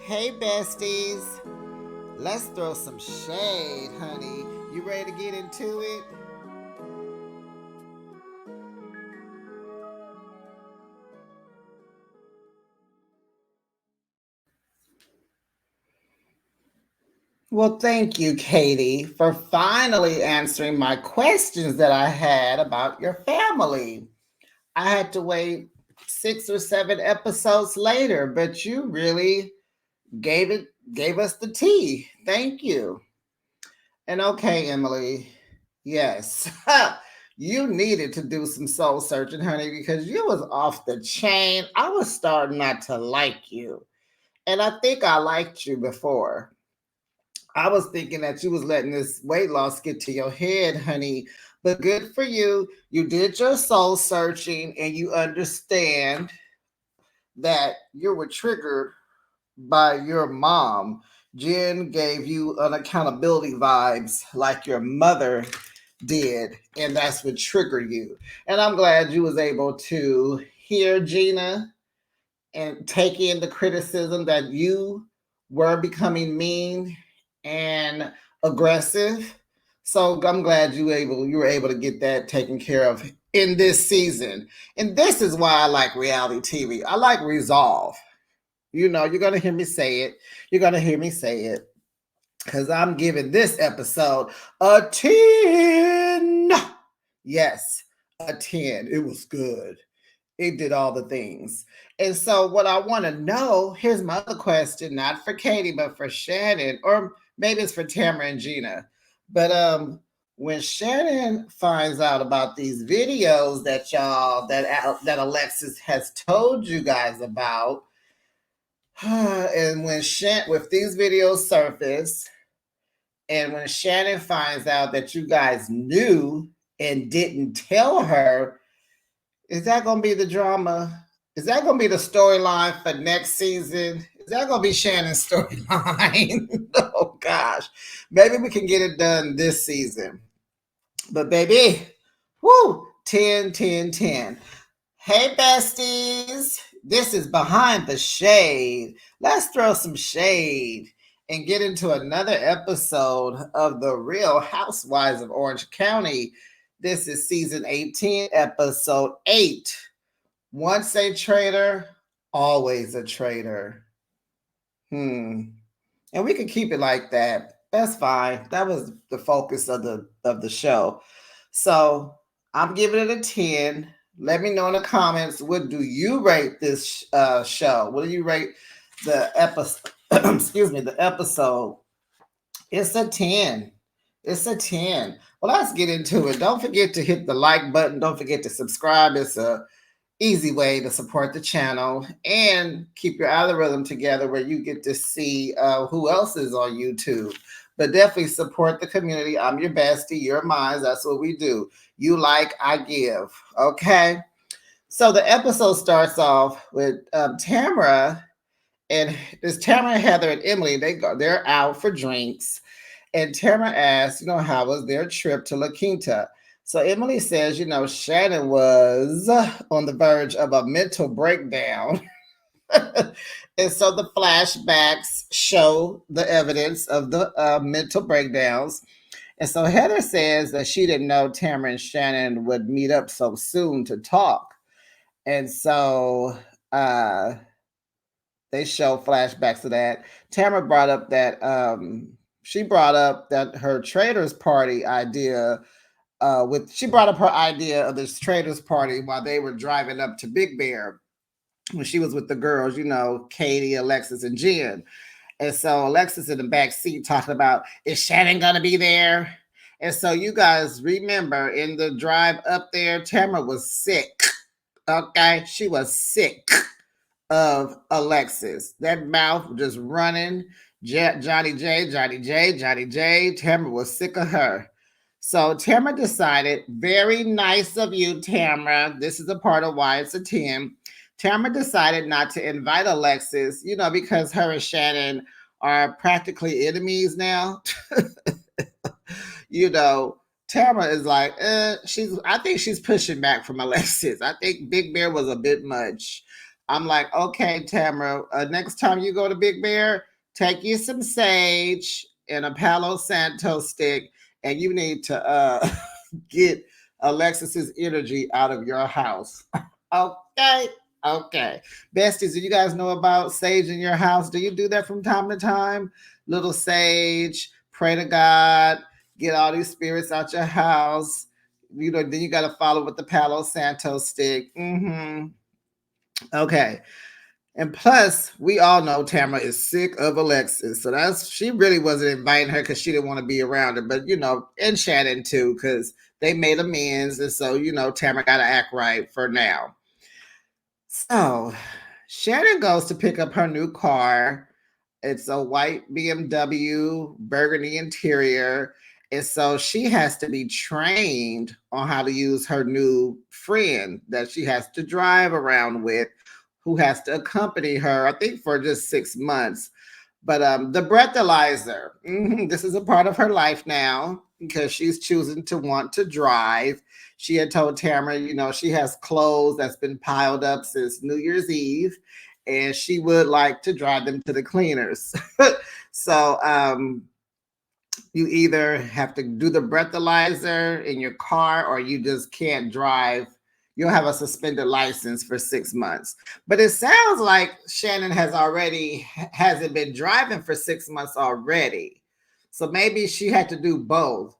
Hey, besties. Let's throw some shade, honey. You ready to get into it? Well, thank you, Katie, for finally answering my questions that I had about your family. I had to wait 6 or 7 episodes later, but you really gave us the tea. Thank you. And okay, Emily, yes, you needed to do some soul searching, honey, because you was off the chain. I was starting not to like you. And I think I liked you before. I was thinking that you was letting this weight loss get to your head, honey. But good for you. You did your soul searching and you understand that you were triggered by your mom. Jen gave you unaccountability vibes like your mother did, and that's what triggered you. And I'm glad you was able to hear Gina and take in the criticism that you were becoming mean and aggressive. So I'm glad you were able to get that taken care of in this season. And this is why I like reality TV. I like resolve. You know, you're gonna hear me say it. You're gonna hear me say it because I'm giving this episode a 10. Yes, a 10. It was good. It did all the things. And so, what I want to know here's my other question, not for Katie, but for Shannon, or maybe it's for Tamara and Gina. But when Shannon finds out about these videos that Alexis has told you guys about, and when with these videos surface, and when Shannon finds out that you guys knew and didn't tell her, is that going to be the drama? Is that going to be the storyline for next season? Is that going to be Shannon's storyline? Oh, gosh. Maybe we can get it done this season. But, baby, woo, 10, 10, 10. Hey, besties. This is Behind the Shade. Let's throw some shade and get into another episode of The Real Housewives of Orange County. This is season 18, episode 8. Once a traitor, always a traitor. And we could keep it like that. That's fine. That was the focus of the show. So I'm giving it a 10. Let me know in the comments, what do you rate this show? What do you rate the episode? Excuse me, the episode. It's a 10. It's a 10. Well, let's get into it. Don't forget to hit the like button. Don't forget to subscribe. It's a easy way to support the channel and keep your algorithm together where you get to see who else is on YouTube. But definitely support the community. I'm your bestie, you're mine. That's what we do. You like, I give. Okay. So the episode starts off with Tamara, and it's Tamara, Heather, and Emily. They're out for drinks. And Tamara asks, how was their trip to La Quinta? So Emily says, Shannon was on the verge of a mental breakdown. And so the flashbacks show the evidence of the mental breakdowns. And so Heather says that she didn't know Tamara and Shannon would meet up so soon to talk. And so they show flashbacks of that. Tamara brought up that her traders party idea. She brought up her idea of this traders party while they were driving up to Big Bear when she was with the girls, Katie, Alexis, and Jen. And so Alexis in the back seat talking about, is Shannon gonna be there? And so you guys remember in the drive up there, Tamara was sick. Okay, she was sick of Alexis. That mouth just running. Johnny J. Tamara was sick of her. So Tamara decided, very nice of you, Tamara. This is a part of why it's a 10. Tamara decided not to invite Alexis, because her and Shannon are practically enemies now. Tamara is like, I think she's pushing back from Alexis. I think Big Bear was a bit much. I'm like, okay, Tamara, next time you go to Big Bear, take you some sage and a Palo Santo stick, and you need to get Alexis's energy out of your house. Okay. Okay. Besties, do you guys know about sage in your house? Do you do that from time to time? Little sage, pray to God, get all these spirits out your house. Then you got to follow with the Palo Santo stick. Okay. And plus, we all know Tamara is sick of Alexis. So she really wasn't inviting her because she didn't want to be around her. But and Shannon too, because they made amends. And so, Tamara gotta act right for now. So Shannon goes to pick up her new car. It's a white BMW, burgundy interior. And so she has to be trained on how to use her new friend that she has to drive around with, who has to accompany her, I think, for just 6 months. But the breathalyzer, this is a part of her life now because she's choosing to want to drive. She had told Tamara, she has clothes that's been piled up since New Year's Eve, and she would like to drive them to the cleaners. So you either have to do the breathalyzer in your car or you just can't drive. You'll have a suspended license for 6 months. But it sounds like Shannon hasn't been driving for 6 months already. So maybe she had to do both.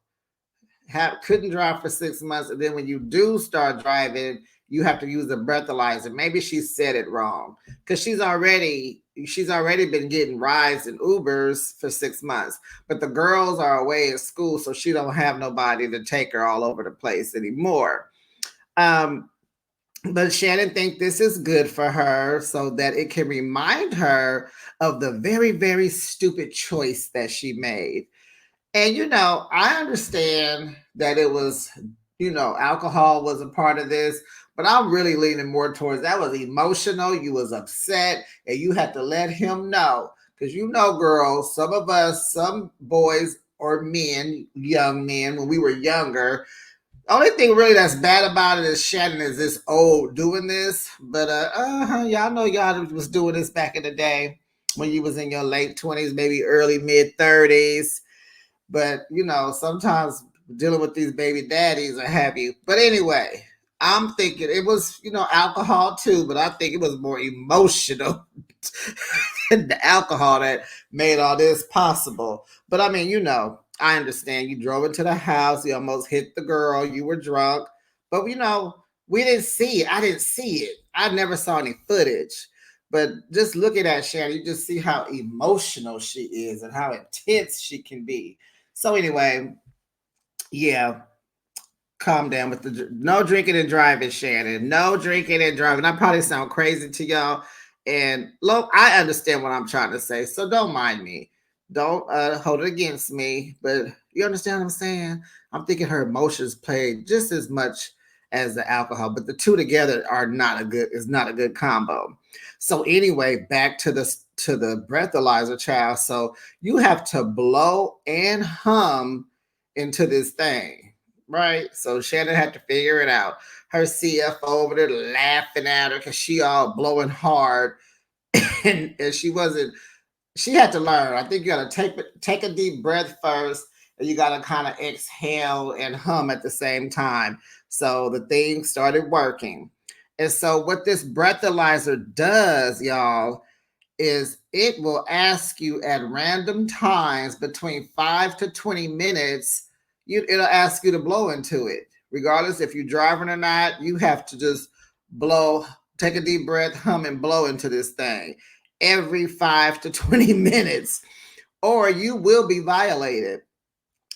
Couldn't drive for 6 months, and then when you do start driving, you have to use a breathalyzer. Maybe she said it wrong because she's already been getting rides and Ubers for 6 months. But the girls are away at school, so she don't have nobody to take her all over the place anymore. But Shannon thinks this is good for her so that it can remind her of the very, very stupid choice that she made. And I understand that it was, alcohol was a part of this, but I'm really leaning more towards that was emotional. You was upset and you had to let him know. Because girls, some of us, some boys or men, young men, when we were younger, the only thing really that's bad about it is Shannon is this old doing this. But y'all know y'all was doing this back in the day when you was in your late 20s, maybe early mid 30s. But sometimes dealing with these baby daddies or have you. But anyway, I'm thinking it was, alcohol too, but I think it was more emotional than the alcohol that made all this possible. But I mean, I understand you drove into the house, you almost hit the girl, you were drunk. But we didn't see it. I didn't see it. I never saw any footage. But just looking at Shannon, you just see how emotional she is and how intense she can be. So anyway, yeah, calm down with the no drinking and driving, Shannon. No drinking and driving. I probably sound crazy to y'all. And look, I understand what I'm trying to say, so don't mind me. Don't hold it against me. But you understand what I'm saying? I'm thinking her emotions played just as much as the alcohol, but the two together is not a good combo. So anyway, back to the breathalyzer, child. So you have to blow and hum into this thing, right? So Shannon had to figure it out. Her CFO over there laughing at her because she all blowing hard, and she had to learn. I think you got to take a deep breath first, and you got to kind of exhale and hum at the same time. So the thing started working. And so what this breathalyzer does, y'all, is it will ask you at random times between 5 to 20 minutes, it'll ask you to blow into it. Regardless if you're driving or not, you have to just blow, take a deep breath, hum, and blow into this thing every 5 to 20 minutes, or you will be violated.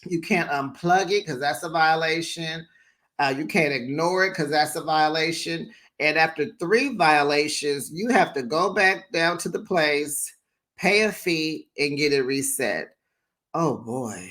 You can't unplug it because that's a violation. You can't ignore it because that's a violation. And after 3 violations, you have to go back down to the place, pay a fee, and get it reset. Oh boy.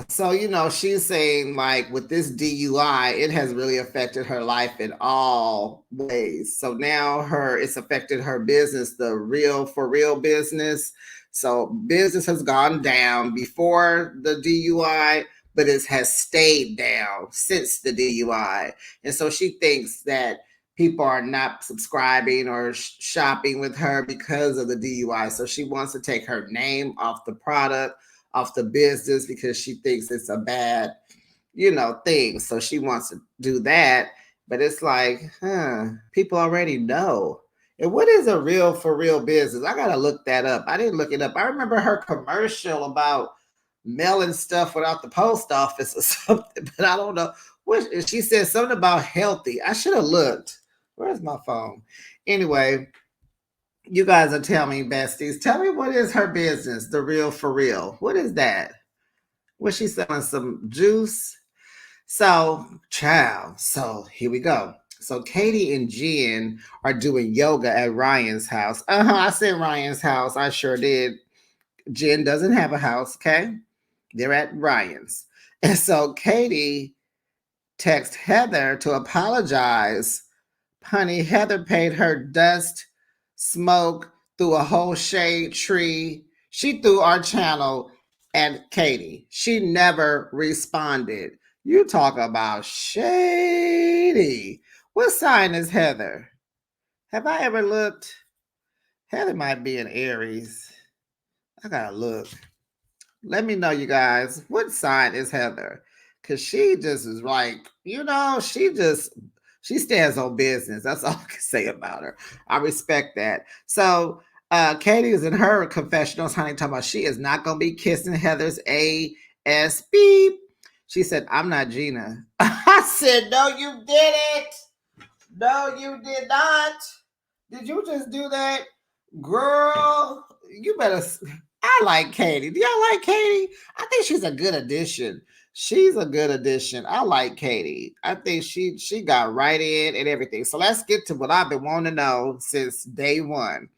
So, she's saying like with this DUI, it has really affected her life in all ways. So now it's affected her business, the real for real business. So business has gone down before the DUI, but it has stayed down since the DUI. And so she thinks that people are not subscribing or shopping with her because of the DUI. So she wants to take her name off the product, off the business, because she thinks it's a bad, thing. So she wants to do that. But it's like, people already know. And what is a real for real business? I gotta look that up. I didn't look it up. I remember her commercial about mailing stuff without the post office or something, but I don't know. What she said something about healthy. I should have looked. Where's my phone? Anyway, you guys are telling me, besties. Tell me what is her business, the real for real. What is that? Was she selling some juice? So, child. So here we go. So Katie and Jen are doing yoga at Ryan's house. I said Ryan's house. I sure did. Jen doesn't have a house, okay? They're at Ryan's. And so Katie texts Heather to apologize. Honey, Heather paid her dust, smoke through a whole shade tree. She threw our channel at Katie. She never responded. You talk about shady. What sign is Heather? Have I ever looked? Heather might be an Aries. I gotta look. Let me know, you guys. What sign is Heather? Because she just is like, she stands on business. That's all I can say about her. I respect that. So Katie is in her confessionals, honey, talking about she is not going to be kissing Heather's ass beep. She said, I'm not Gina. I said, no, you didn't. No, you did not. Did you just do that? Girl, you better. I like Katie. Do y'all like Katie? I think she's a good addition. She's a good addition. I like Katie. I think she got right in and everything. So let's get to what I've been wanting to know since day one.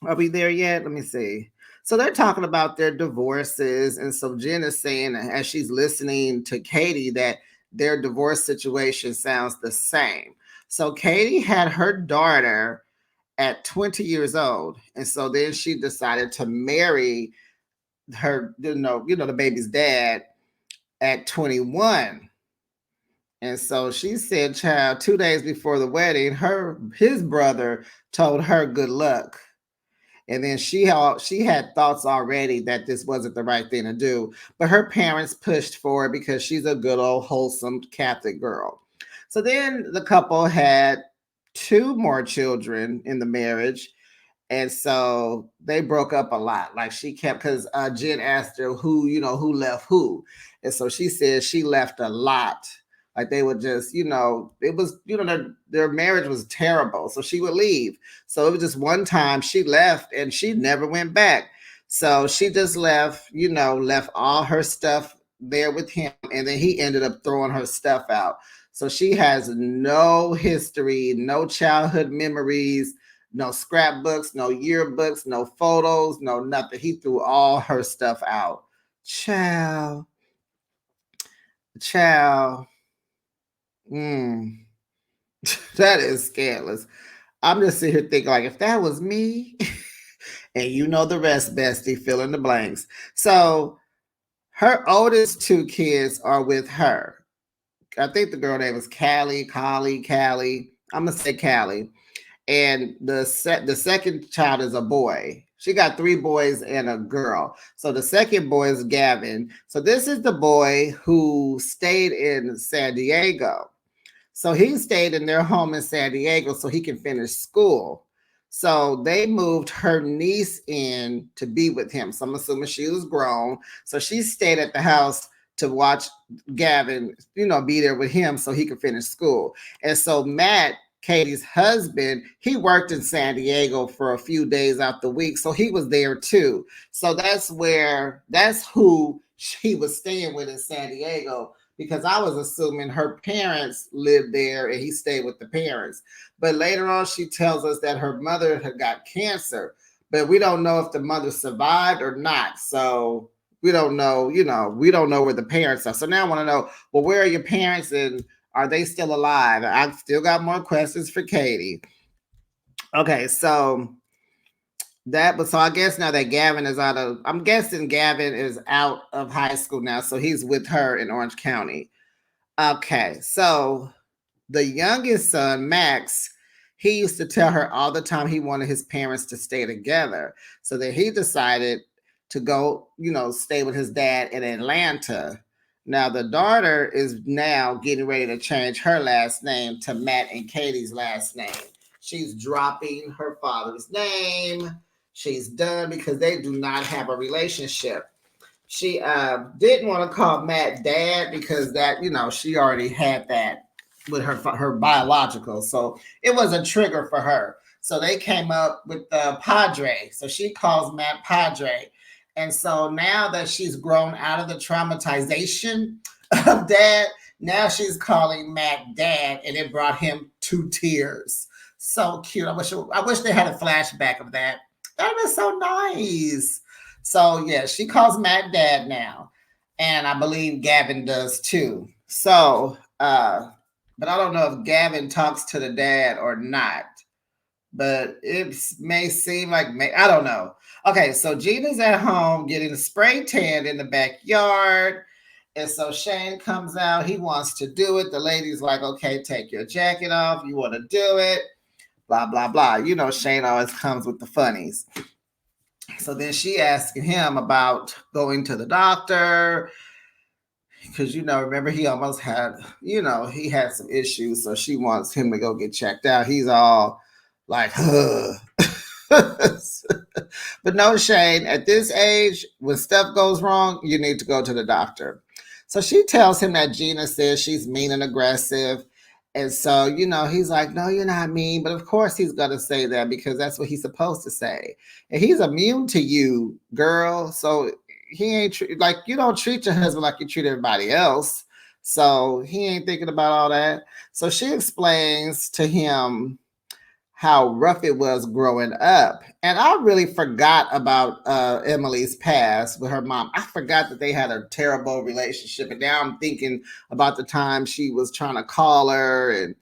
Are we there yet? Let me see. So they're talking about their divorces. And so Jen is saying, as she's listening to Katie, that their divorce situation sounds the same. So Katie had her daughter at 20 years old. And so then she decided to marry her, the baby's dad at 21. And so she said, child, 2 days before the wedding, his brother told her good luck. And then she had thoughts already that this wasn't the right thing to do. But her parents pushed for it because she's a good old wholesome Catholic girl. So then the couple had 2 more children in the marriage. And so they broke up a lot. Like she kept, because Jen asked her who left who. And so she said she left a lot. Like they would just, it was, their marriage was terrible. So she would leave. So it was just one time she left and she never went back. So she just left, left all her stuff there with him. And then he ended up throwing her stuff out. So she has no history, no childhood memories, no scrapbooks, no yearbooks, no photos, no nothing. He threw all her stuff out. Child. That is scandalous. I'm just sitting here thinking, like, if that was me, and you know the rest, bestie, fill in the blanks. So her oldest 2 kids are with her. I think the girl name is Callie. I'm gonna say Callie. And the second child is a boy. She got 3 boys and a girl. So the second boy is Gavin. So this is the boy who stayed in San Diego. So he stayed in their home in San Diego so he can finish school. So they moved her niece in to be with him. So I'm assuming she was grown. So she stayed at the house to watch Gavin, be there with him so he could finish school. And so Matt, Katie's husband, he worked in San Diego for a few days out the week. So he was there too. So that's who he was staying with in San Diego, because I was assuming her parents lived there and he stayed with the parents. But later on, she tells us that her mother had got cancer, but we don't know if the mother survived or not. So we don't know, we don't know where the parents are. So now I want to know, well, where are your parents and are they still alive? I've still got more questions for Katie. Okay, so That but so I guess now that Gavin is out of I'm guessing Gavin is out of high school now, so he's with her in Orange County. Okay, so the youngest son, Max, he used to tell her all the time he wanted his parents to stay together. So then he decided to go, stay with his dad in Atlanta. Now the daughter is now getting ready to change her last name to Matt and Katie's last name. She's dropping her father's name. She's done because they do not have a relationship. She didn't want to call Matt dad because that, she already had that with her biological. So it was a trigger for her. So they came up with the Padre. So she calls Matt Padre. And so now that she's grown out of the traumatization of dad, now she's calling Matt dad, and it brought him to tears. So cute. I wish they had a flashback of that. That was so nice. So yeah, she calls Matt dad now. And I believe Gavin does too. So but I don't know if Gavin talks to the dad or not. But it may seem like I don't know. Okay, so Gina's at home getting spray tanned in the backyard. And so Shane comes out. He wants to do it. The lady's like, okay, take your jacket off. You want to do it. Blah, blah, blah. Shane always comes with the funnies. So then she asking him about going to the doctor. Because, remember he almost had, he had some issues. So she wants him to go get checked out. He's all like, but no, Shane, at this age, when stuff goes wrong, you need to go to the doctor. So she tells him that Gina says she's mean and aggressive. And so, he's like, no, you're not mean. But of course he's going to say that because that's what he's supposed to say. And he's immune to you, girl. So he ain't like, you don't treat your husband like you treat everybody else. So he ain't thinking about all that. So she explains to him how rough it was growing up. And I really forgot about Emily's past with her mom. I forgot that they had a terrible relationship. And now I'm thinking about the time she was trying to call her and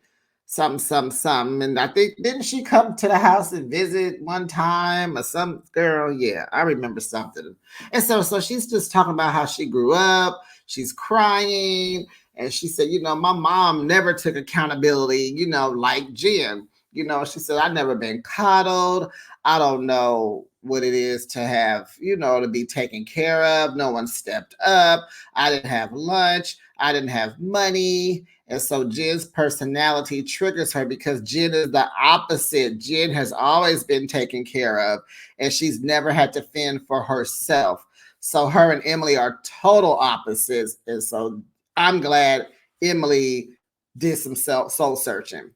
something. And I think, didn't she come to the house and visit one time or some girl? Yeah, I remember something. And so she's just talking about how she grew up. She's crying. And she said, my mom never took accountability, like Jen. She said, I've never been coddled. I don't know what it is to have, to be taken care of. No one stepped up. I didn't have lunch. I didn't have money. And so Jen's personality triggers her because Jen is the opposite. Jen has always been taken care of, and she's never had to fend for herself. So her and Emily are total opposites. And so I'm glad Emily did some soul searching.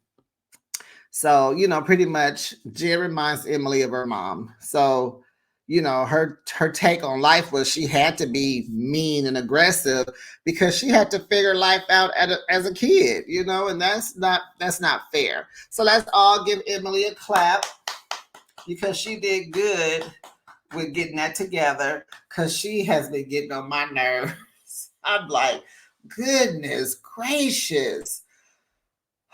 So, pretty much Jen reminds Emily of her mom. So, her take on life was she had to be mean and aggressive because she had to figure life out as a kid, and that's not fair. So let's all give Emily a clap because she did good with getting that together because she has been getting on my nerves. I'm like, goodness gracious.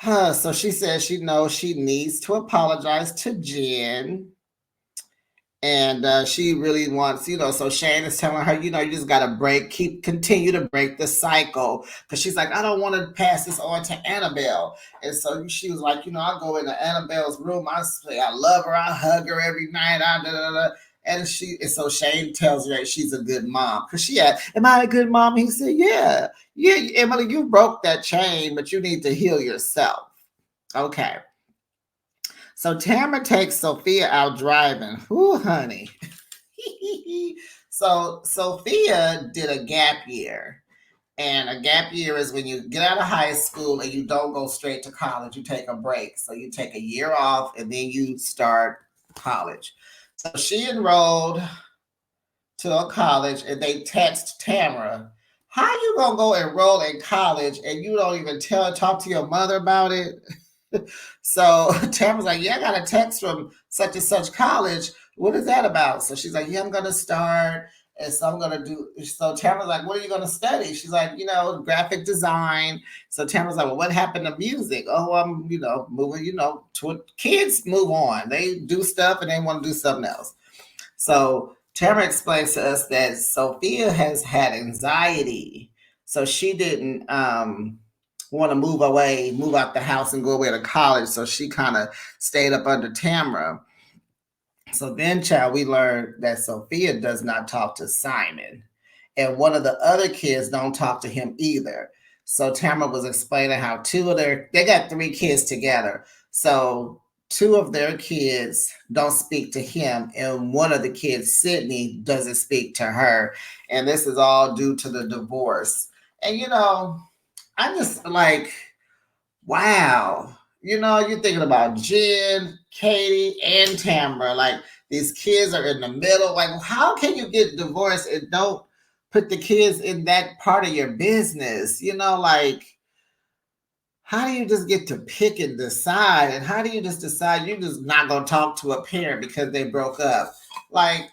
So she says she knows she needs to apologize to Jen. And she really wants, so Shane is telling her, you just got to continue to break the cycle. Because she's like, I don't want to pass this on to Annabelle. And so she was like, I go into Annabelle's room. I say, I love her. I hug her every night. And so Shane tells her that she's a good mom. Because she asked, am I a good mom? He said, yeah, Emily, you broke that chain, but you need to heal yourself. Okay. So Tamara takes Sophia out driving. Ooh, honey. So Sophia did a gap year. And a gap year is when you get out of high school and you don't go straight to college. You take a break. So you take a year off and then you start college. So she enrolled to a college and they text Tamara, how you going to go enroll in college and you don't even talk to your mother about it? So Tamara's like, yeah, I got a text from such and such college. What is that about? So she's like, yeah, I'm going to start. And so I'm going to do. So Tamara's like, what are you going to study? She's like, graphic design. So Tamara's like, well, what happened to music? Oh, I'm, moving, kids move on. They do stuff and they want to do something else. So Tamara explains to us that Sophia has had anxiety, so she didn't want to move away, move out the house, and go away to college. So she kind of stayed up under Tamara. So then, child, we learned that Sophia does not talk to Simon, and one of the other kids don't talk to him either. So Tamara was explaining how they got three kids together. So two of their kids don't speak to him, and one of the kids, Sydney, doesn't speak to her. And this is all due to the divorce. And I just like, wow. You're thinking about Jen, Katie, and Tamara. Like, these kids are in the middle. Like, how can you get divorced and don't put the kids in that part of your business? Like, how do you just get to pick and decide? And how do you just decide you're just not going to talk to a parent because they broke up? Like,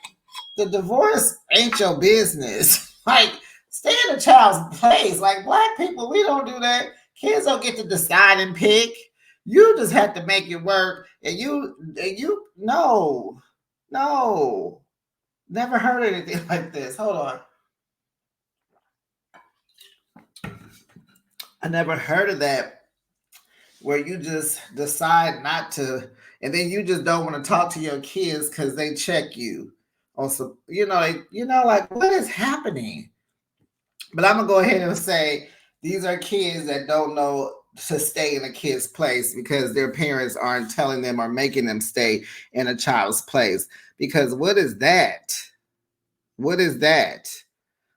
the divorce ain't your business. Like, stay in a child's place. Like, Black people, we don't do that. Kids don't get to decide and pick. You just have to make it work. And no, never heard anything like this. Hold on. I never heard of that, where you just decide not to, and then you just don't want to talk to your kids because they check you on some, like, what is happening? But I'm gonna go ahead and say these are kids that don't know to stay in a kid's place because their parents aren't telling them or making them stay in a child's place. Because what is that? What is that?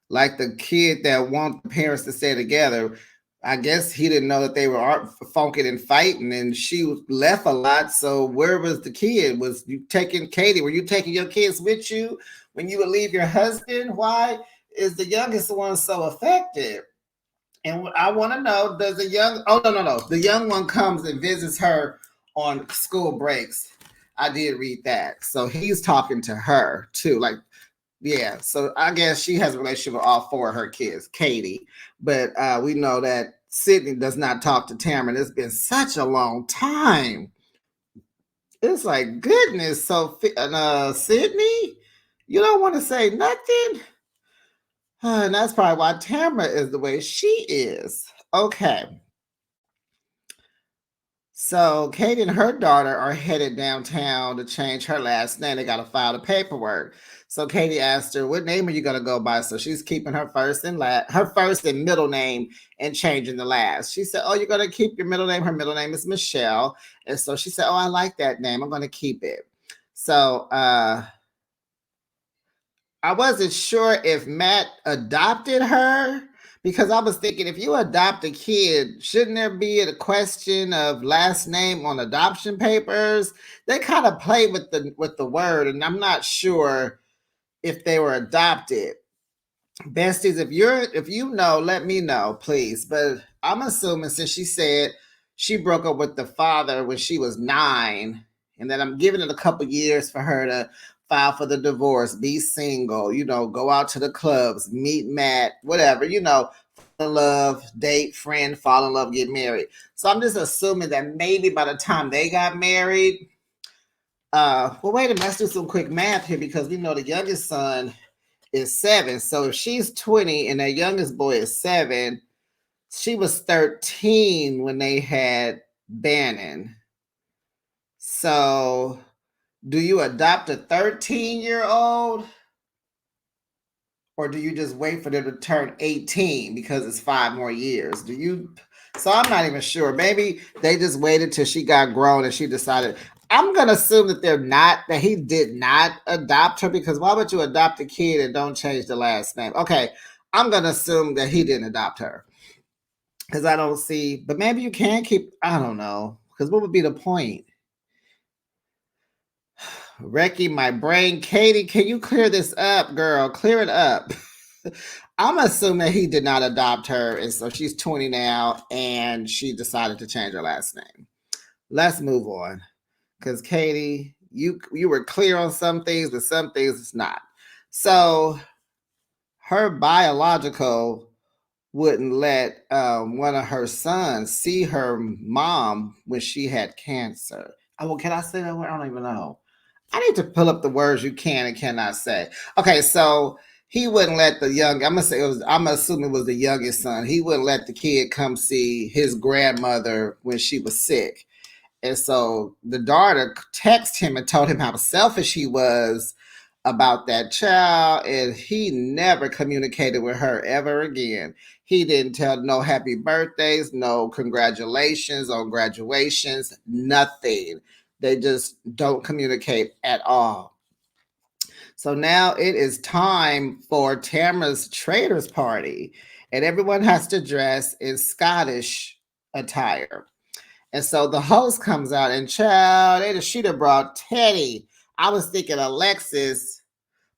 Like the kid that wants the parents to stay together. I guess he didn't know that they were funking and fighting, and she left a lot. So where was the kid? Was you taking Katie? Were you taking your kids with you when you would leave your husband? Why is the youngest one so affected? And I want to know, does the young? Oh, no. The young one comes and visits her on school breaks. I did read that. So he's talking to her too. Like, yeah, so I guess she has a relationship with all four of her kids, Katie. But we know that Sydney does not talk to Tamara. It's been such a long time. It's like, goodness. So, Sydney, you don't want to say nothing? And that's probably why Tamara is the way she is. Okay. So Katie and her daughter are headed downtown to change her last name. They got to file the paperwork. So Katie asked her, "What name are you going to go by?" So she's keeping her first and middle name and changing the last. She said, "Oh, you're going to keep your middle name." Her middle name is Michelle, and so she said, "Oh, I like that name. I'm going to keep it." So I wasn't sure if Matt adopted her, because I was thinking, if you adopt a kid, shouldn't there be a question of last name on adoption papers? They kind of play with the word, and I'm not sure if they were adopted. Besties, if you know, let me know, please. But I'm assuming, since she said she broke up with the father when she was 9, and that I'm giving it a couple years for her to file for the divorce, be single, go out to the clubs, meet Matt, whatever, fall in love, date, friend, fall in love, get married. So I'm just assuming that maybe by the time they got married, well, wait a minute, let's do some quick math here, because we know the youngest son is 7. So if she's 20 and their youngest boy is 7, she was 13 when they had Bannon. So do you adopt a 13-year-old? Or do you just wait for them to turn 18 because it's 5 more years? So I'm not even sure. Maybe they just waited till she got grown and she decided. I'm going to assume that he did not adopt her, because why would you adopt a kid and don't change the last name? Okay, I'm going to assume that he didn't adopt her, because I don't see, but maybe you can keep, I don't know, because what would be the point? Wrecking my brain. Katie, can you clear this up, girl? Clear it up. I'm assuming he did not adopt her, and so she's 20 now, and she decided to change her last name. Let's move on, because Katie, you were clear on some things, but some things it's not. So her biological wouldn't let one of her sons see her mom when she had cancer. Oh, well, can I say that word? I don't even know. I need to pull up the words you can and cannot say. Okay, so he wouldn't let the young. I'm gonna say it was. I'm assuming it was the youngest son. He wouldn't let the kid come see his grandmother when she was sick, and so the daughter texted him and told him how selfish he was about that child, and he never communicated with her ever again. He didn't tell no happy birthdays, no congratulations on graduations, nothing. They just don't communicate at all. So now it is time for Tamara's Traders Party, and everyone has to dress in Scottish attire. And so the host comes out, and child, she'd have brought Teddy. I was thinking Alexis,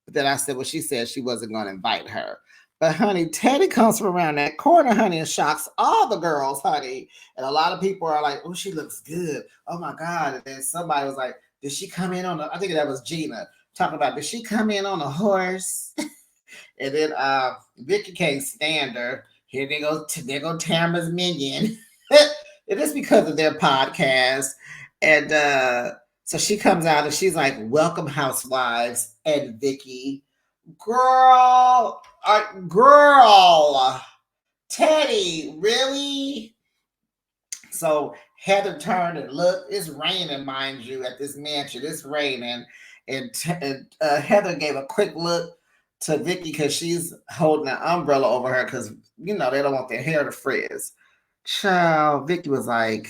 but then I said, well, she said she wasn't going to invite her. But honey, Teddy comes from around that corner, honey, and shocks all the girls, honey. And a lot of people are like, oh, she looks good. Oh my God. And then somebody was like, did she come in on I think that was Gina talking about, did she come in on a horse? And then Vicky can't stand her. Here they go Tamara's minion. It is because of their podcast. And so she comes out and she's like, welcome, Housewives and Vicky. Girl, girl, Teddy, really? So Heather turned and looked. It's raining, mind you, at this mansion. It's raining. And Heather gave a quick look to Vicky because she's holding an umbrella over her because, you know, they don't want their hair to frizz. Child, Vicky was like,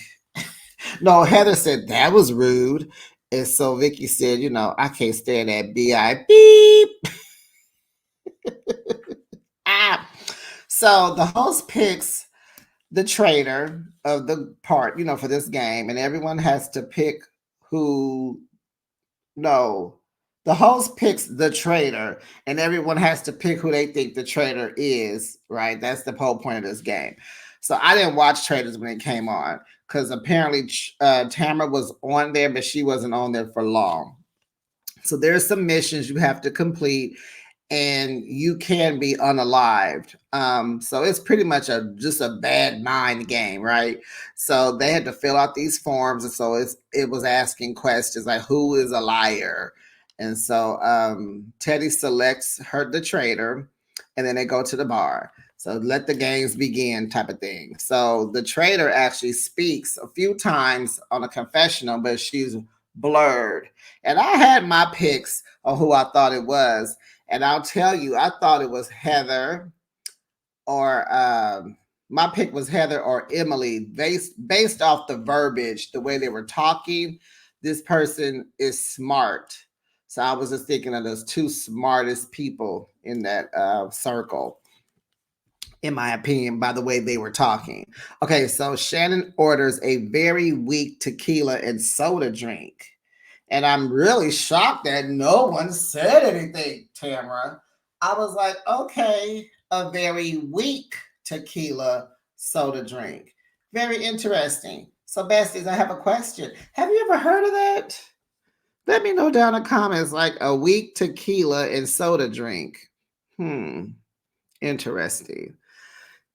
no, Heather said that was rude. And so Vicky said, you know, I can't stand that beep. Ah. So the host picks the traitor of the part, you know, for this game, and everyone has to pick who. No, the host picks the traitor, and everyone has to pick who they think the traitor is. Right? That's the whole point of this game. So I didn't watch Traitors when it came on because apparently Tamara was on there, but she wasn't on there for long. So there's some missions you have to complete, and you can be unalived. So it's pretty much just a bad mind game, right? So they had to fill out these forms, and so it was asking questions like who is a liar, and so Teddy selects the traitor, and then they go to the bar. So let the games begin, type of thing. So the traitor actually speaks a few times on a confessional, but she's blurred. And I had my picks of who I thought it was. And I'll tell you, I thought it was Heather or my pick was Heather or Emily based off the verbiage, the way they were talking. This person is smart. So I was just thinking of those two smartest people in that circle, in my opinion, by the way they were talking. Okay, so Shannon orders a very weak tequila and soda drink. And I'm really shocked that no one said anything, Tamara. I was like, okay, a very weak tequila soda drink. Very interesting. So, besties, I have a question. Have you ever heard of that? Let me know down in the comments, like a weak tequila and soda drink. Interesting.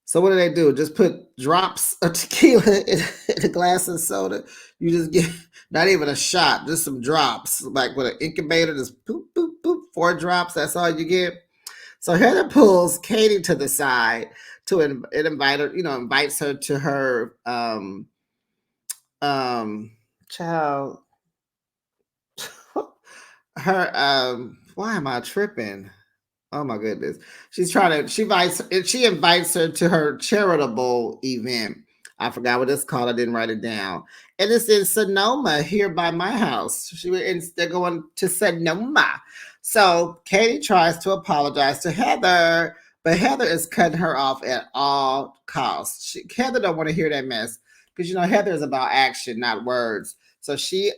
So what do they do? Just put drops of tequila in a glass of soda. You just get not even a shot, just some drops, like with an incubator. Just boop boop boop, 4 drops. That's all you get. So Heather pulls Katie to the side to invite her. You know, invites her to her child. Her why am I tripping? Oh my goodness. She invites her to her charitable event. I forgot what it's called. I didn't write it down. And it's in Sonoma here by my house. They're going to Sonoma. So Katie tries to apologize to Heather, but Heather is cutting her off at all costs. Heather don't want to hear that mess because you know Heather is about action, not words. So she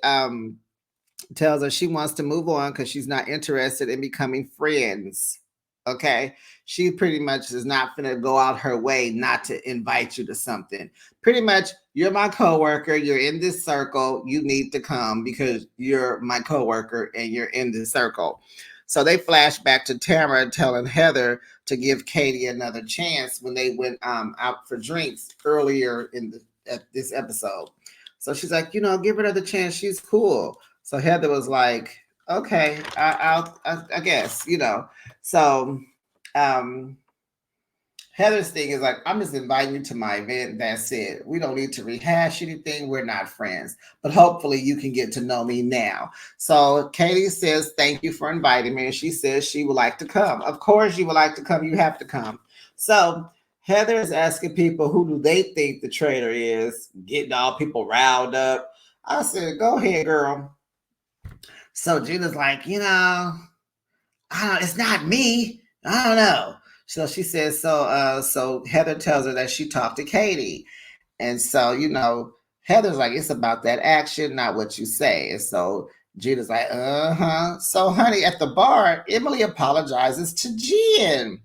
tells her she wants to move on because she's not interested in becoming friends. Okay. She pretty much is not going to go out her way not to invite you to something. Pretty much, you're my coworker. You're in this circle. You need to come because you're my coworker and you're in this circle. So they flash back to Tamara telling Heather to give Katie another chance when they went out for drinks earlier at this episode. So she's like, you know, give her another chance. She's cool. So Heather was like, Okay, I guess, you know. So, um, Heather's thing is like, I'm just inviting you to my event. That's it. We don't need to rehash anything. We're not friends, but hopefully you can get to know me now. So Katie says, thank you for inviting me. And she says she would like to come. Of course, you would like to come. You have to come. So Heather is asking people, who do they think the traitor is, getting all people riled up. I said, go ahead, girl. So Gina's like, I don't, it's not me. I don't know. So she says, so Heather tells her that she talked to Katie. And so, Heather's like, it's about that action, not what you say. And so Gina's like, uh-huh. So honey, at the bar, Emily apologizes to Jen.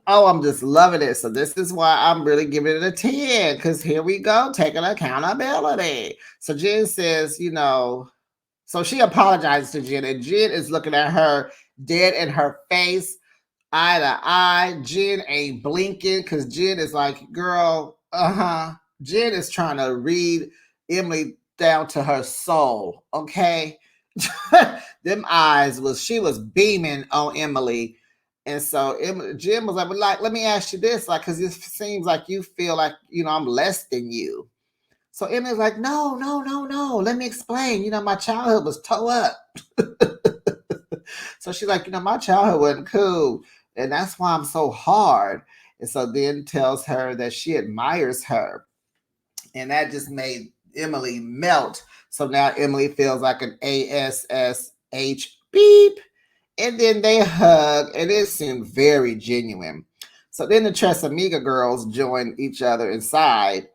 Oh, I'm just loving it. So this is why I'm really giving it a 10, because here we go, taking accountability. So Jen says, so she apologizes to Jen, and Jen is looking at her dead in her face, eye to eye. Jen ain't blinking because Jen is like, girl, Jen is trying to read Emily down to her soul, okay? Them eyes she was beaming on Emily. And so Jen was like, let me ask you this, like, because it seems like you feel like, I'm less than you. So Emily's like, no, no, no, no. Let me explain. My childhood was toe up. So she's like, my childhood wasn't cool. And that's why I'm so hard. And so then tells her that she admires her. And that just made Emily melt. So now Emily feels like an ASSH beep. And then they hug, and it seemed very genuine. So then the Tresamiga girls join each other inside.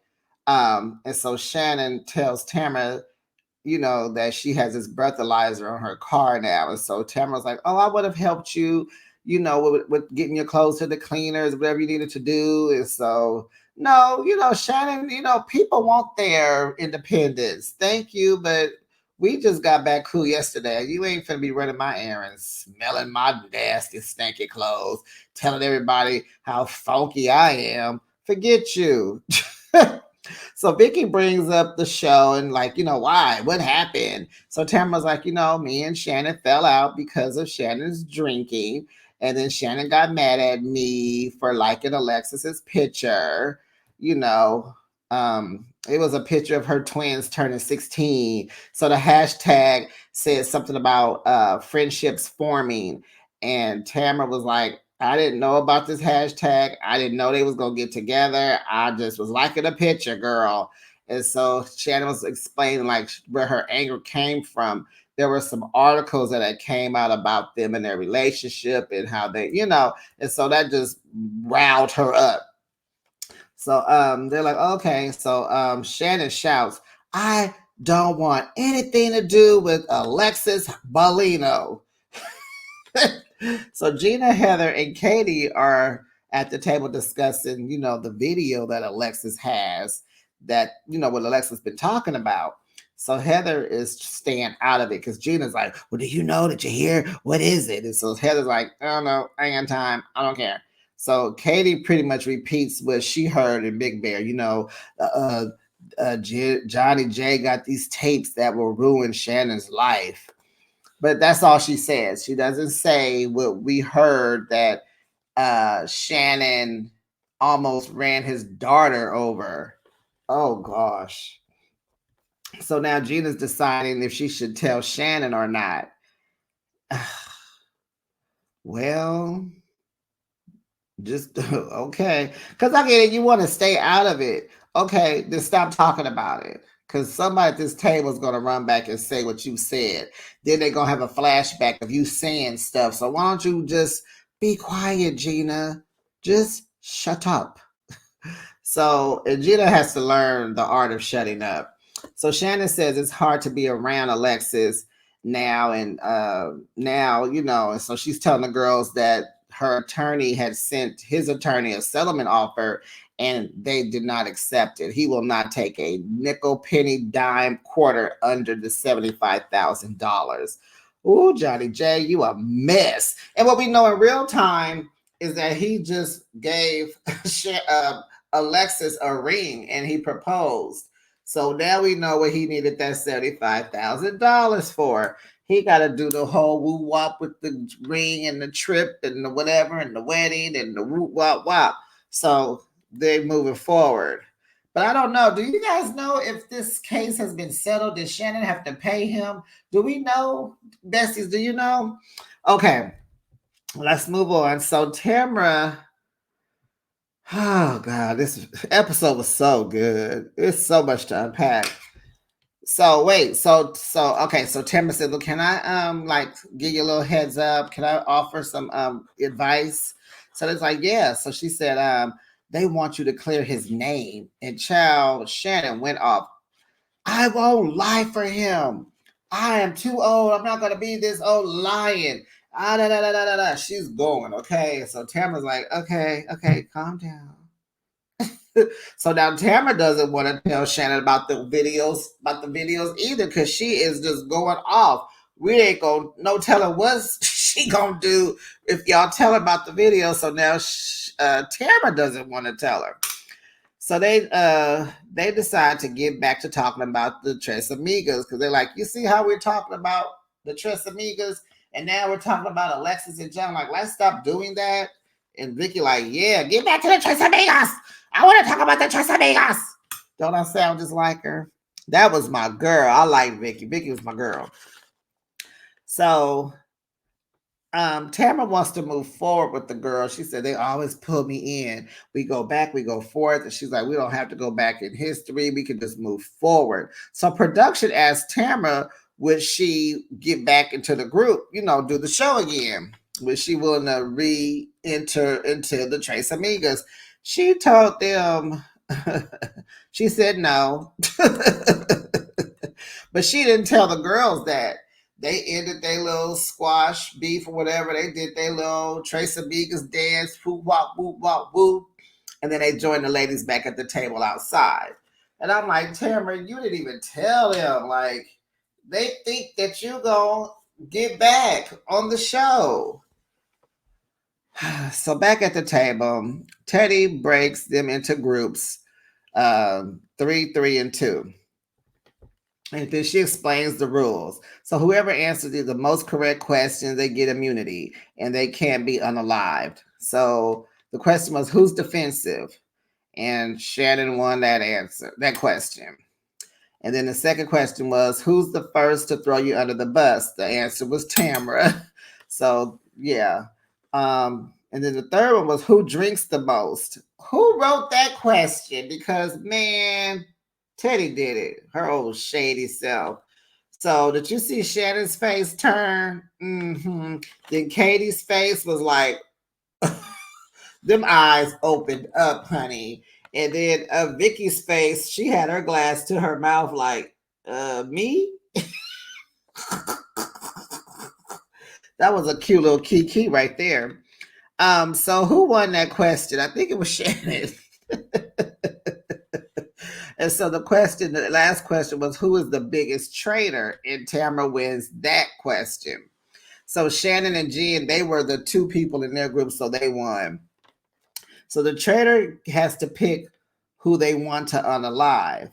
And so Shannon tells Tamara, that she has this breathalyzer on her car now. And so Tamara's like, oh, I would have helped you, with getting your clothes to the cleaners, whatever you needed to do. And so, no, Shannon, people want their independence. Thank you. But we just got back cool yesterday. You ain't finna be running my errands, smelling my nasty, stinky clothes, telling everybody how funky I am. Forget you. So Vicky brings up the show and like, why? What happened? So Tamara's like, me and Shannon fell out because of Shannon's drinking. And then Shannon got mad at me for liking Alexis's picture. You know, it was a picture of her twins turning 16. So the hashtag said something about friendships forming. And Tamara was like, I didn't know about this hashtag. I didn't know they was gonna get together. I just was liking the picture, girl. And so Shannon was explaining like where her anger came from. There were some articles that had came out about them and their relationship and how they, and so that just riled her up. So they're like, okay. So Shannon shouts, I don't want anything to do with Alexis Bellino. So Gina, Heather, and Katie are at the table discussing, the video that Alexis has that, what Alexis been talking about. So Heather is staying out of it because Gina's like, well, do you know? Did you hear? What is it? And so Heather's like, I don't know. I ain't got time. I don't care. So Katie pretty much repeats what she heard in Big Bear. Johnny J got these tapes that will ruin Shannon's life. But that's all she says. She doesn't say what we heard that Shannon almost ran his daughter over. Oh gosh. So now Gina's deciding if she should tell Shannon or not. Well, just okay. Because I get it. You want to stay out of it. Okay, then stop talking about it. Because somebody at this table is going to run back and say what you said. Then they're going to have a flashback of you saying stuff. So why don't you just be quiet, Gina? Just shut up. So, and Gina has to learn the art of shutting up. So Shannon says it's hard to be around Alexis now. And now, and so she's telling the girls that her attorney had sent his attorney a settlement offer and they did not accept it. He will not take a nickel, penny, dime, quarter under the $75,000. Ooh, Johnny J, you a mess. And what we know in real time is that he just gave Alexis a ring and he proposed. So now we know what he needed that $75,000 for. He got to do the whole woo wop with the ring and the trip and the whatever and the wedding and the woo wop wop. So they're moving forward. But I don't know. Do you guys know if this case has been settled? Did Shannon have to pay him? Do we know? Besties, do you know? Okay, let's move on. So Tamra, oh God, this episode was so good. It's so much to unpack. So wait, so okay, so Tamara said, "Look, can I like give you a little heads up? Can I offer some advice?" So it's like, yeah. So she said, they want you to clear his name. And child Shannon went off. I won't lie for him. I am too old. I'm not gonna be this old lying. Ah, da, da, da, da, da, da. She's going, okay. So Tamara's like, okay, calm down. So now Tamara doesn't want to tell Shannon about the videos either, because she is just going off. We ain't gonna no telling what she gonna do if y'all tell her about the video. So now Tamara doesn't want to tell her. So they decide to get back to talking about the Tres Amigas, because they're like, you see how we're talking about the Tres Amigas, and now we're talking about Alexis and John. Like, let's stop doing that. And Vicky like, yeah, get back to the Tres Amigas. I want to talk about the Tres Amigas. Don't I sound just like her? That was my girl. I like Vicky. Vicky was my girl. So Tamara wants to move forward with the girl. She said, they always pull me in. We go back, we go forth. And she's like, we don't have to go back in history. We can just move forward. So production asked Tamara, would she get back into the group, do the show again? Was she willing to re-enter into the Tres Amigas? She told them, she said no. But she didn't tell the girls that. They ended their little squash beef or whatever. They did their little Tres Amigas dance, whoop, wop, whoop, wop, whoop. And then they joined the ladies back at the table outside. And I'm like, Tamara, you didn't even tell them. Like, they think that you're going to get back on the show. So back at the table, Teddy breaks them into groups, 3, 3, and 2. And then she explains the rules. So whoever answers the most correct questions, they get immunity and they can't be unalived. So the question was, who's defensive? And Shannon won that question. And then the second question was, who's the first to throw you under the bus? The answer was Tamara. So yeah. And then the third one was, who drinks the most? Who wrote that question? Because man, Teddy did it, her old shady self. So did you see Shannon's face turn? Mm-hmm. Then Katie's face was like, them eyes opened up, honey. And then Vicky's face, she had her glass to her mouth like, me? That was a cute little kiki right there. So who won that question? I think it was Shannon. And so the last question was, who is the biggest traitor? And Tamara wins that question. So Shannon and Jen, they were the two people in their group, so they won. So the traitor has to pick who they want to unalive.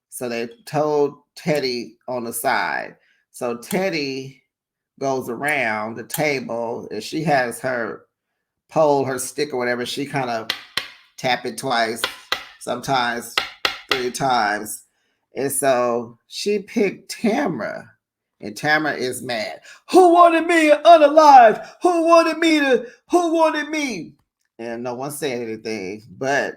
So they told Teddy on the side. So Teddy goes around the table and she has her pole, her stick or whatever. She kind of tap it twice, sometimes 3 times. And so she picked Tamara. And Tamara is mad. Who wanted me unalive? Who wanted me? And no one said anything. But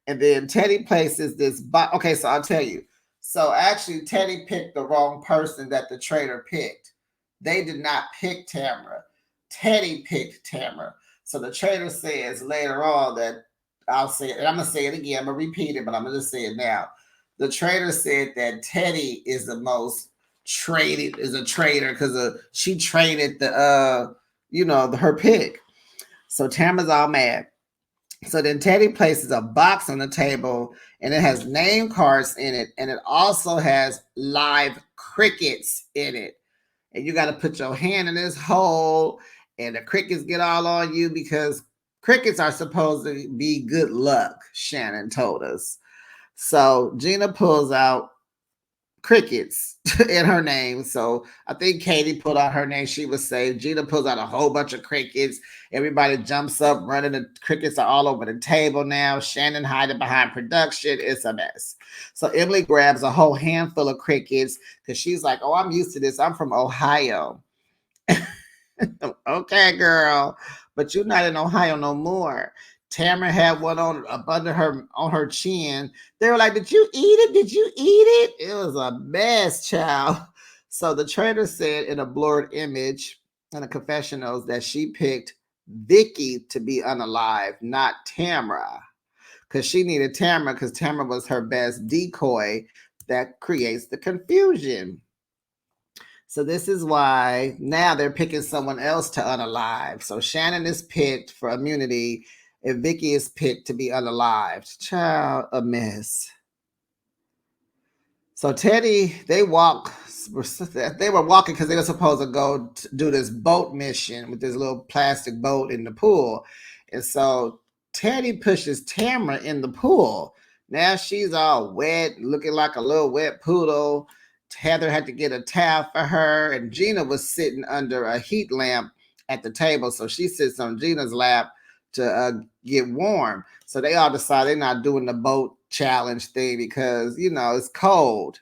and then Teddy places this box. Okay, so I'll tell you. So actually, Teddy picked the wrong person that the traitor picked. They did not pick Tamara. Teddy picked Tamara. So the traitor says later on that, I'll say it, and I'm going to say it again. I'm going to repeat it, but I'm going to just say it now. The traitor said that Teddy is the most is a traitor because she traded her pick. So Tamara's all mad. So then Teddy places a box on the table and it has name cards in it. And it also has live crickets in it. And you got to put your hand in this hole and the crickets get all on you because crickets are supposed to be good luck, Shannon told us. So Gina pulls out crickets in her name. So I think Katie put out her name. She was saved. Gina pulls out a whole bunch of crickets. Everybody jumps up, running. The crickets are all over the table now. Shannon hiding behind production. It's a mess. So Emily grabs a whole handful of crickets because she's like, oh, I'm used to this. I'm from Ohio. Okay, girl, but you're not in Ohio no more. Tamara had one on up under her on her chin. They were like, "Did you eat it? Did you eat it?" It was a mess, child. So the traitor said in a blurred image in the confessionals that she picked Vicky to be unalive, not Tamara, because she needed Tamara because Tamara was her best decoy that creates the confusion. So this is why now they're picking someone else to unalive. So Shannon is picked for immunity, and Vicky is picked to be unalived. Child, a mess. So Teddy, they were walking because they were supposed to go do this boat mission with this little plastic boat in the pool. And so Teddy pushes Tamara in the pool. Now she's all wet, looking like a little wet poodle. Heather had to get a towel for her, and Gina was sitting under a heat lamp at the table. So she sits on Gina's lap to get warm. So they all decide they're not doing the boat challenge thing because, you know, it's cold.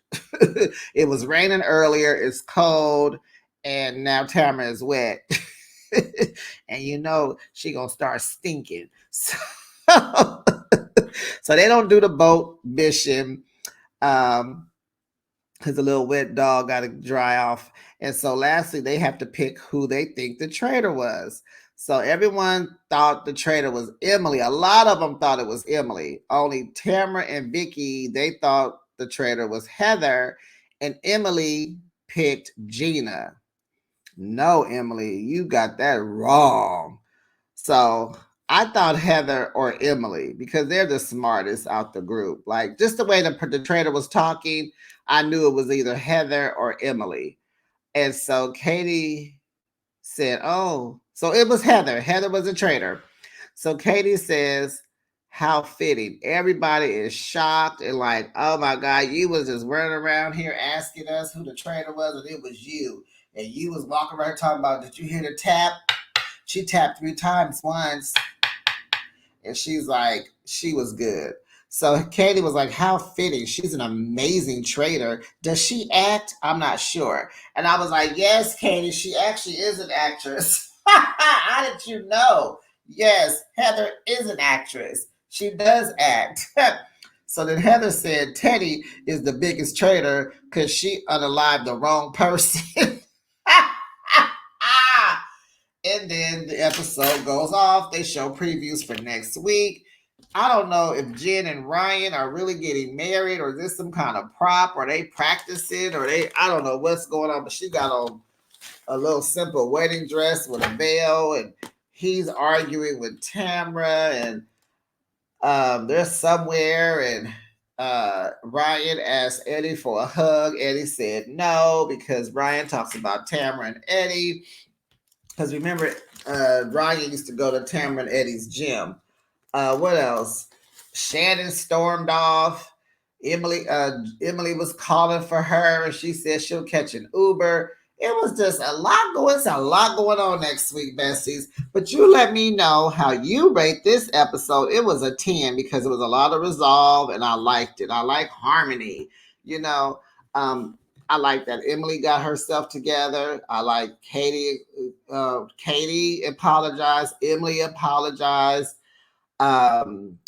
It was raining earlier, it's cold, and now Tamara is wet. And you know she gonna start stinking. So they don't do the boat mission. Because the little wet dog got to dry off. And so lastly, they have to pick who they think the traitor was. So everyone thought the traitor was Emily. A lot of them thought it was Emily. Only Tamara and Vicky, they thought the traitor was Heather. And Emily picked Gina. No, Emily, you got that wrong. So I thought Heather or Emily because they're the smartest out the group. Like just the way the traitor was talking, I knew it was either Heather or Emily. And so Katie said, oh, so it was Heather. Heather was a traitor. So Katie says, how fitting. Everybody is shocked and like, oh my God, you was just running around here asking us who the traitor was, and it was you. And you was walking around talking about, did you hear the tap? She tapped 3 times once. And she's like, she was good. So Katie was like, how fitting. She's an amazing traitor. Does she act? I'm not sure. And I was like, yes, Katie, she actually is an actress. How did you know? Yes, Heather is an actress. She does act. So then Heather said Teddy is the biggest traitor because she unalived the wrong person. And then the episode goes off. They show previews for next week. I don't know if Jen and Ryan are really getting married or is this some kind of prop or they practicing or I don't know what's going on, but she got on a little simple wedding dress with a veil and he's arguing with Tamara and they're somewhere and Ryan asked Eddie for a hug. Eddie said no because Ryan talks about Tamara and Eddie. Because remember, Ryan used to go to Tamara and Eddie's gym. What else? Shannon stormed off. Emily was calling for her, and she said she'll catch an Uber. It was just a lot going on next week, besties. But you let me know how you rate this episode. It was a 10 because it was a lot of resolve, and I liked it. I like harmony. You know, I like that Emily got herself together. I like Katie. Katie apologized. Emily apologized. You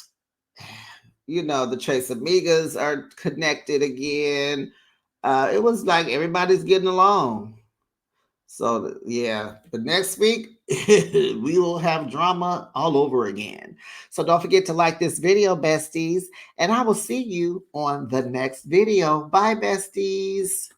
know, the Trace Amigas are connected again. It was like everybody's getting along. So yeah, but next week we will have drama all over again. So don't forget to like this video, besties, and I will see you on the next video. Bye, besties.